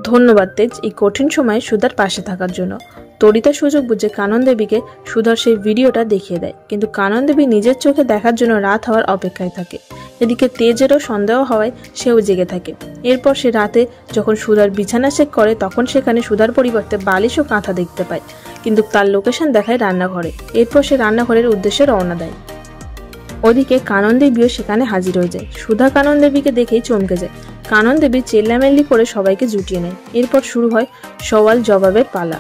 ধন্যবাদ তেজ এই কঠিন সময়ে সুধার পাশে থাকার জন্য। তরিতা সুযোগ বুঝে কানন দেবীকে সুধার সেই ভিডিওটা দেখিয়ে দেয়, কিন্তু কানন দেবী নিজের চোখে দেখার জন্য রাত হওয়ার অপেক্ষায় থাকে। এদিকে তেজেরও সন্দেহ হওয়ায় সেও জেগে থাকে। এরপর সে রাতে যখন সুধার বিছানা চেক করে তখন সেখানে সুধার পরিবর্তে বালিশ ও কাঁথা দেখতে পায়, কিন্তু তার লোকেশন দেখায় রান্নাঘরে। এরপর সে রান্নাঘরের উদ্দেশ্যে রওনা দেয়। ওদিকে কানন দেবীও সেখানে হাজির হয়ে যায়। সুধা কানন দেবীকে দেখেই চমকে যায়। কানন দেবী চেল্লামেল্লি করে সবাইকে জুটিয়ে নেয়। এরপর শুরু হয় সওয়াল জবাবের পালা।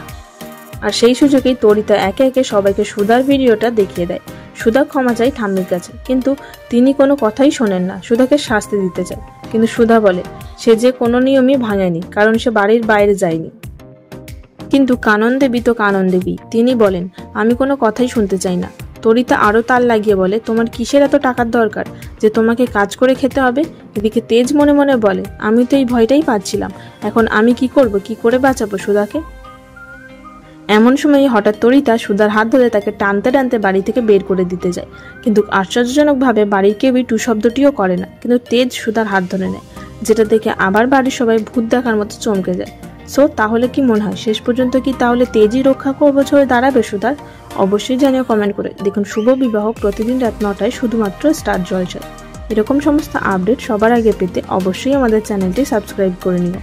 আর সেই সুযোগেই তরিতা একে একে সবাইকে সুধার ভিডিওটা দেখিয়ে দেয়। সুধা ক্ষমা চায় ঠাম্মির কাছে, কিন্তু তিনি কোনো কথাই শোনেন না। সুধাকে শাস্তি দিতে চায়, কিন্তু সুধা বলে সে যে কোনো নিয়মই ভাঙেনি, কারণ সে বাড়ির বাইরে যায়নি। কিন্তু কানন দেবী তো কানন দেবী, তিনি বলেন আমি কোনো কথাই শুনতে চাই না। তরিতা আরও তাল লাগিয়ে বলে তোমার কিসের এত টাকার দরকার যে তোমাকে কাজ করে খেতে হবে। এদিকে তেজ মনে মনে বলে আমি তো এই ভয়টাই পাচ্ছিলাম, এখন আমি কি করব, কি করে বাঁচাবো সুধাকে। এমন সময় হঠাৎ তরিতা সুধার হাত ধরে তাকে টানতে টানতে বাড়ি থেকে বের করে দিতে যায়, কিন্তু আশ্চর্যজনকভাবে বাড়ির কেউই টু শব্দটিও করে না। কিন্তু তেজ সুধার হাত ধরে নেয়, যেটা দেখে আবার বাড়ির সবাই ভূত দেখার মতো চমকে যায়। সো তাহলে কি মনে হয় শেষ পর্যন্ত কি তাহলে তেজই রক্ষা কবচ হয়ে দাঁড়াবে সুধার? অবশ্যই জানিও কমেন্ট করে। দেখুন শুভ বিবাহ প্রতিদিন রাত 9টায় শুধুমাত্র স্টার জলসায়। এরকম সমস্ত আপডেট সবার আগে পেতে অবশ্যই আমাদের চ্যানেলটি সাবস্ক্রাইব করে নিও।